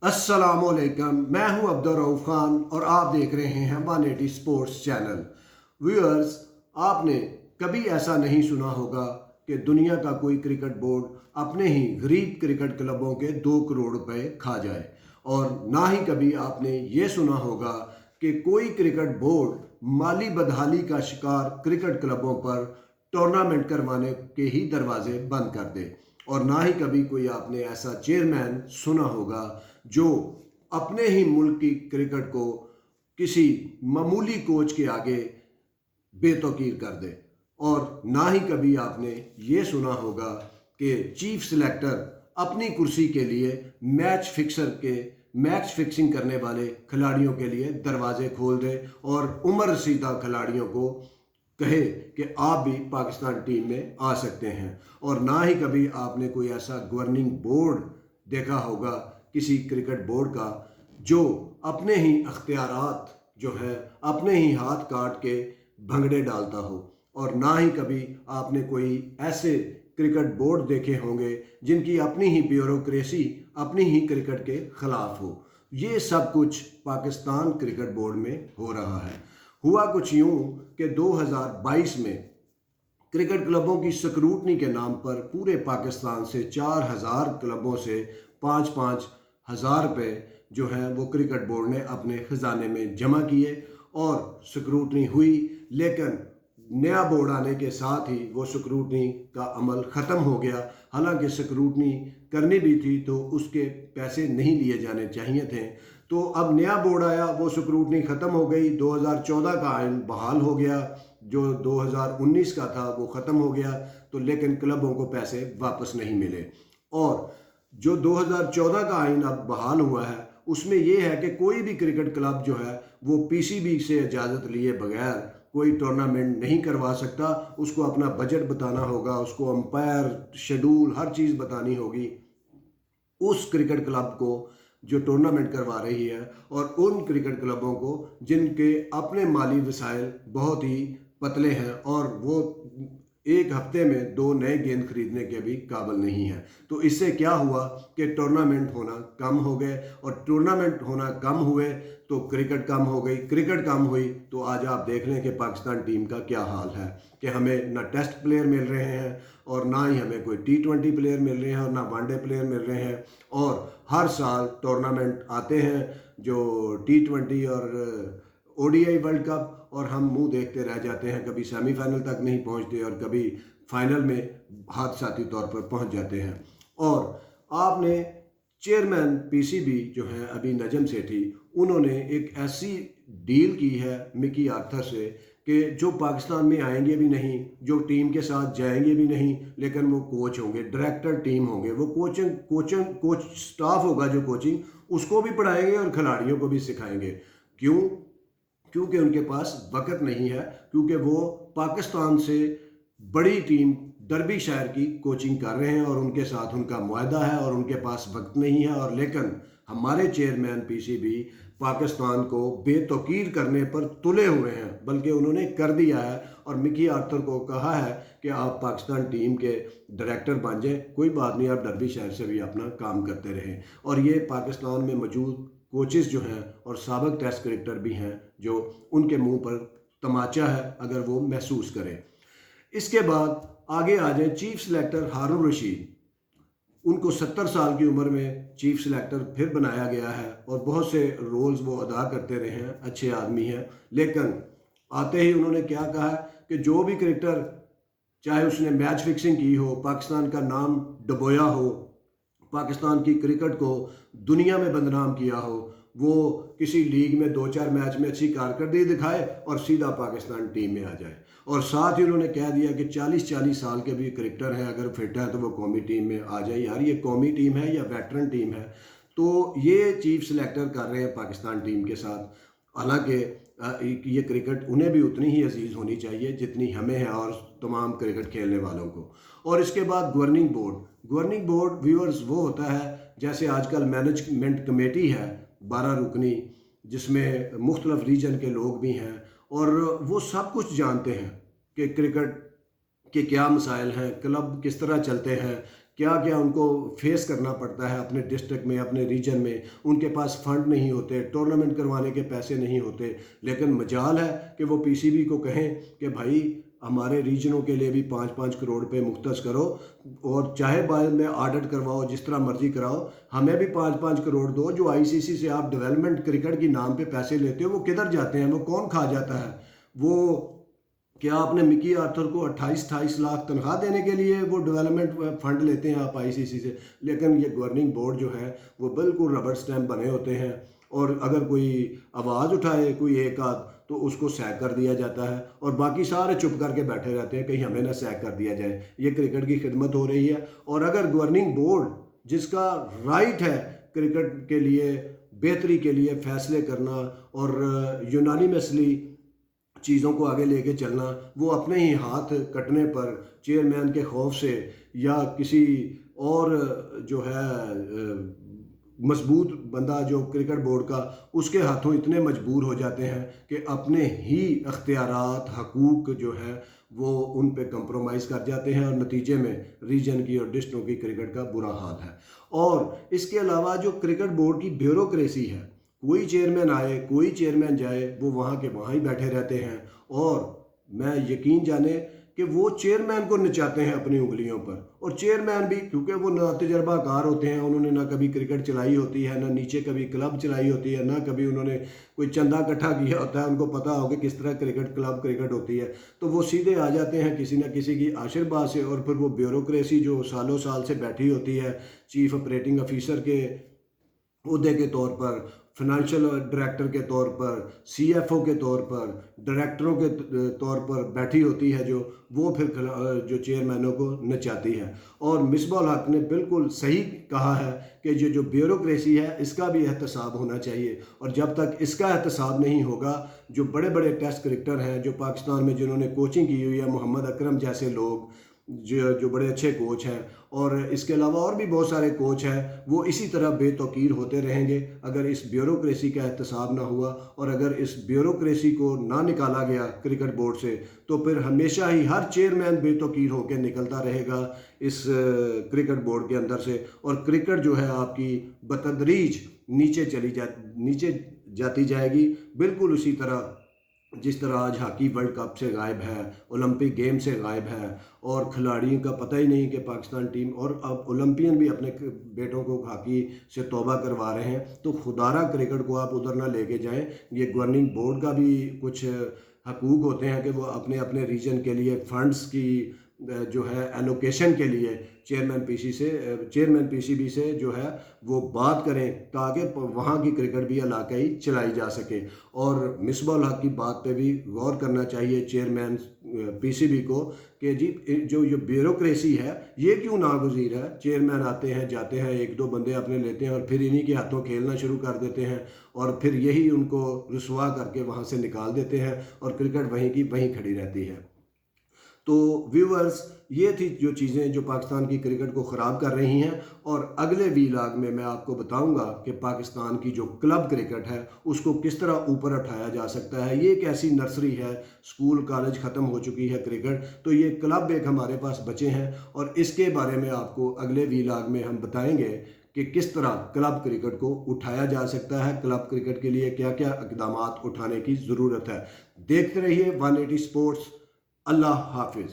अस्सलामुअलैकुम, मैं हूं अब्दुल रऊफ खान और आप देख रहे हैं 180 स्पोर्ट्स चैनल। व्यूअर्स, आपने कभी ऐसा नहीं सुना होगा कि दुनिया का कोई क्रिकेट बोर्ड अपने ही गरीब क्रिकेट क्लबों के 2 करोड़ रुपए खा जाए, और ना ही कभी आपने ये सुना होगा कि कोई क्रिकेट बोर्ड माली बदहाली का शिकार क्रिकेट क्लबों पर टूर्नामेंट करवाने के ही दरवाजे बंद कर दे। और ना ही कभी कोई आपने ऐसा चेयरमैन सुना होगा जो अपने ही मुल्क की क्रिकेट को किसी मामूली कोच के आगे बेतौकीर कर दे। और ना ही कभी आपने ये सुना होगा कि चीफ सिलेक्टर अपनी कुर्सी के लिए मैच फिक्सिंग करने वाले खिलाड़ियों के लिए दरवाजे खोल दे और उम्र रसीदा खिलाड़ियों को कहे कि आप भी पाकिस्तान टीम में आ सकते हैं। और ना ही कभी आपने कोई ऐसा गवर्निंग बोर्ड देखा होगा किसी क्रिकेट बोर्ड का जो अपने ही अख्तियारात जो है अपने ही हाथ काट के भंगड़े डालता हो। और ना ही कभी आपने कोई ऐसे क्रिकेट बोर्ड देखे होंगे जिनकी अपनी ही ब्यूरोक्रेसी अपनी ही क्रिकेट के खिलाफ हो। ये सब कुछ पाकिस्तान क्रिकेट बोर्ड में हो रहा है। हुआ कुछ यूं कि 2022 में क्रिकेट क्लबों की स्क्रूटनी के नाम पर पूरे पाकिस्तान से 4,000 क्लबों से 5-5 हज़ार रुपये जो हैं वो क्रिकेट बोर्ड ने अपने ख़जाने में जमा किए और स्क्रूटनी हुई। लेकिन नया बोर्ड आने के साथ ही वो स्क्रूटनी का अमल ख़त्म हो गया। हालांकि स्क्रूटनी करनी भी थी तो उसके पैसे नहीं लिए जाने चाहिए थे। तो अब नया बोर्ड आया, वो स्क्रूटनी ख़त्म हो गई, 2014 का आइन बहाल हो गया, जो 2019 का था वो ख़त्म हो गया। तो लेकिन क्लबों को पैसे वापस नहीं मिले। और जो 2014 का आइन अब बहाल हुआ है उसमें यह है कि कोई भी क्रिकेट क्लब जो है वो पीसीबी से इजाज़त लिए बगैर कोई टूर्नामेंट नहीं करवा सकता। उसको अपना बजट बताना होगा, उसको अंपायर शेड्यूल हर चीज़ बतानी होगी उस क्रिकेट क्लब को जो टूर्नामेंट करवा रही है, और उन क्रिकेट क्लबों को जिनके अपने माली वसाइल बहुत ही पतले हैं और वो एक हफ्ते में 2 नए गेंद खरीदने के भी काबिल नहीं है। तो इससे क्या हुआ कि टूर्नामेंट होना कम हो गए, और टूर्नामेंट होना कम हुए तो क्रिकेट कम हो गई, क्रिकेट कम हुई तो आज आप देख लें कि पाकिस्तान टीम का क्या हाल है कि हमें ना टेस्ट प्लेयर मिल रहे हैं और ना ही हमें कोई T20 प्लेयर मिल रहे हैं और ना वनडे प्लेयर मिल रहे हैं। और हर साल टूर्नामेंट आते हैं जो T20 और ODI वर्ल्ड कप, और हम मुंह देखते रह जाते हैं, कभी सेमीफाइनल तक नहीं पहुंचते और कभी फाइनल में हादसाती तौर पर पहुंच जाते हैं। और आपने चेयरमैन पीसीबी जो है अभी नजम सेठी, उन्होंने एक ऐसी डील की है मिकी आर्थर से कि जो पाकिस्तान में आएंगे भी नहीं, जो टीम के साथ जाएंगे भी नहीं, लेकिन वो कोच होंगे, डायरेक्टर टीम होंगे, वो कोच स्टाफ होगा जो कोचिंग उसको भी पढ़ाएंगे और खिलाड़ियों को भी सिखाएंगे। क्यों? क्योंकि उनके पास वक्त नहीं है, क्योंकि वो पाकिस्तान से बड़ी टीम डर्बी शायर की कोचिंग कर रहे हैं और उनके साथ उनका मुआहदा है और उनके पास वक्त नहीं है। और लेकिन हमारे चेयरमैन पीसीबी पाकिस्तान को बेतौकीर करने पर तुले हुए हैं, बल्कि उन्होंने कर दिया है और मिकी आर्थर को कहा है कि आप पाकिस्तान टीम के डायरेक्टर बन जाएं, कोई बात नहीं, आप डर्बी शायर से भी अपना काम करते रहें। और ये पाकिस्तान में मौजूद कोचेस जो हैं और साबिक टेस्ट क्रिकेटर भी हैं जो उनके मुंह पर तमाचा है अगर वो महसूस करें। इसके बाद आगे आ जाए चीफ सिलेक्टर हारून रशीद। उनको 70 साल की उम्र में चीफ सिलेक्टर फिर बनाया गया है और बहुत से रोल्स वो अदा करते रहे हैं, अच्छे आदमी हैं। लेकिन आते ही उन्होंने क्या कहा कि जो भी क्रिकेटर, चाहे उसने मैच फिक्सिंग की हो, पाकिस्तान का नाम डबोया हो, पाकिस्तान की क्रिकेट को दुनिया में बदनाम किया हो, वो किसी लीग में 2-4 मैच में अच्छी कारकर्दगी दिखाए और सीधा पाकिस्तान टीम में आ जाए। और साथ ही उन्होंने कह दिया कि 40-40 साल के भी क्रिकेटर हैं, अगर फिट है तो वो कौमी टीम में आ जाए। यार, ये कौमी टीम है या वेटरन टीम है? तो ये चीफ सिलेक्टर कर रहे हैं पाकिस्तान टीम के साथ। हालांकि ये क्रिकेट उन्हें भी उतनी ही अजीज़ होनी चाहिए जितनी हमें है और तमाम क्रिकेट खेलने वालों को। और इसके बाद गवर्निंग बोर्ड व्यूअर्स वो होता है जैसे आजकल मैनेजमेंट कमेटी है 12 रुकनी, जिसमें मुख्तलिफ रीजन के लोग भी हैं और वो सब कुछ जानते हैं कि क्रिकेट के क्या मसाइल हैं, क्लब किस तरह चलते हैं, کیا کیا ان کو فیس کرنا پڑتا ہے اپنے ڈسٹرکٹ میں، اپنے ریجن میں. ان کے پاس فنڈ نہیں ہوتے، ٹورنامنٹ کروانے کے پیسے نہیں ہوتے، لیکن مجال ہے کہ وہ پی سی بی کو کہیں کہ بھائی ہمارے ریجنوں کے لیے بھی 5-5 کروڑ روپے مختص کرو، اور چاہے بعد میں آڈٹ کرواؤ، جس طرح مرضی کراؤ، ہمیں بھی 5-5 کروڑ دو. جو آئی سی سی سے آپ ڈیولپمنٹ کرکٹ کی نام پہ پیسے لیتے ہو وہ کدھر جاتے ہیں؟ وہ کون کھا جاتا ہے؟ وہ کیا آپ نے مکی آرتھر کو 28-28 لاکھ تنخواہ دینے کے لیے وہ ڈیولپمنٹ فنڈ لیتے ہیں آپ آئی سی سی سے؟ لیکن یہ گورننگ بورڈ جو ہے وہ بالکل ربڑ سٹیمپ بنے ہوتے ہیں، اور اگر کوئی آواز اٹھائے کوئی ایک آدھ تو اس کو سیک کر دیا جاتا ہے، اور باقی سارے چپ کر کے بیٹھے رہتے ہیں کہیں ہمیں نہ سیک کر دیا جائے. یہ کرکٹ کی خدمت ہو رہی ہے. اور اگر گورننگ بورڈ جس کا رائٹ ہے کرکٹ کے لیے بہتری کے لیے فیصلے کرنا اور یونانیمسلی چیزوں کو آگے لے کے چلنا، وہ اپنے ہی ہاتھ کٹنے پر چیئرمین کے خوف سے یا کسی اور جو ہے مضبوط بندہ جو کرکٹ بورڈ کا، اس کے ہاتھوں اتنے مجبور ہو جاتے ہیں کہ اپنے ہی اختیارات، حقوق جو ہے وہ ان پہ کمپرومائز کر جاتے ہیں، اور نتیجے میں ریجن کی اور ڈسٹرکٹوں کی کرکٹ کا برا حال ہے. اور اس کے علاوہ جو کرکٹ بورڈ کی بیوروکریسی ہے، کوئی چیئرمین آئے کوئی چیئرمین جائے، وہ وہاں کے وہاں ہی بیٹھے رہتے ہیں، اور میں یقین جانے کہ وہ چیئرمین کو نچاتے ہیں اپنی انگلیوں پر. اور چیئرمین بھی کیونکہ وہ نہ تجربہ کار ہوتے ہیں، انہوں نے نہ کبھی کرکٹ چلائی ہوتی ہے، نہ نیچے کبھی کلب چلائی ہوتی ہے، نہ کبھی انہوں نے کوئی چندہ اکٹھا کیا ہوتا ہے، ان کو پتہ ہوگا کس طرح کرکٹ کلب کرکٹ ہوتی ہے. تو وہ سیدھے آ جاتے ہیں کسی نہ کسی کی آشرواد سے، اور پھر وہ بیوروکریسی جو سالوں سال سے بیٹھی ہوتی ہے چیف آپریٹنگ آفیسر کے عہدے کے طور پر، فنانشل ڈائریکٹر کے طور پر، سی ایف او کے طور پر، ڈائریکٹروں کے طور پر بیٹھی ہوتی ہے، جو وہ پھر جو چیئرمینوں کو نچاتی ہے. اور مصباح الحق نے بالکل صحیح کہا ہے کہ یہ جو بیوروکریسی ہے اس کا بھی احتساب ہونا چاہیے، اور جب تک اس کا احتساب نہیں ہوگا، جو بڑے بڑے ٹیسٹ کرکٹر ہیں جو پاکستان میں جنہوں نے کوچنگ کی ہوئی ہے، محمد اکرم جیسے لوگ جو بڑے اچھے کوچ ہیں، اور اس کے علاوہ اور بھی بہت سارے کوچ ہیں، وہ اسی طرح بے توقیر ہوتے رہیں گے اگر اس بیوروکریسی کا احتساب نہ ہوا. اور اگر اس بیوروکریسی کو نہ نکالا گیا کرکٹ بورڈ سے، تو پھر ہمیشہ ہی ہر چیئرمین بے توقیر ہو کے نکلتا رہے گا اس کرکٹ بورڈ کے اندر سے، اور کرکٹ جو ہے آپ کی بتدریج نیچے جاتی جائے گی، بالکل اسی طرح جس طرح آج ہاکی ورلڈ کپ سے غائب ہے، اولمپک گیم سے غائب ہے، اور کھلاڑیوں کا پتہ ہی نہیں کہ پاکستان ٹیم، اور اب اولمپئن بھی اپنے بیٹوں کو ہاکی سے توبہ کروا رہے ہیں. تو خدارہ کرکٹ کو آپ ادھر نہ لے کے جائیں. یہ گورننگ بورڈ کا بھی کچھ حقوق ہوتے ہیں کہ وہ اپنے اپنے ریجن کے لیے فنڈز کی جو ہے ایلوکیشن کے لیے چیئرمین پی سی بی سے جو ہے وہ بات کریں، تاکہ وہاں کی کرکٹ بھی علاقائی چلائی جا سکے. اور مصباح الحق کی بات پہ بھی غور کرنا چاہیے چیئرمین پی سی بی کو کہ جی جو یہ بیوروکریسی ہے یہ کیوں ناگزیر ہے. چیئرمین آتے ہیں جاتے ہیں، ایک دو بندے اپنے لیتے ہیں، اور پھر انہی کے ہاتھوں کھیلنا شروع کر دیتے ہیں، اور پھر یہی ان کو رسوا کر کے وہاں سے نکال دیتے ہیں، اور کرکٹ وہیں کی وہیں کھڑی رہتی ہے. تو ویورز، یہ تھی جو چیزیں جو پاکستان کی کرکٹ کو خراب کر رہی ہیں. اور اگلے ویلاگ میں آپ کو بتاؤں گا کہ پاکستان کی جو کلب کرکٹ ہے اس کو کس طرح اوپر اٹھایا جا سکتا ہے. یہ ایک ایسی نرسری ہے، سکول کالج ختم ہو چکی ہے کرکٹ، تو یہ کلب ایک ہمارے پاس بچے ہیں، اور اس کے بارے میں آپ کو اگلے ویلاگ میں ہم بتائیں گے کہ کس طرح کلب کرکٹ کو اٹھایا جا سکتا ہے، کلب کرکٹ کے لیے کیا کیا اقدامات اٹھانے کی ضرورت ہے. دیکھتے رہیے 180 سپورٹس. اللہ حافظ.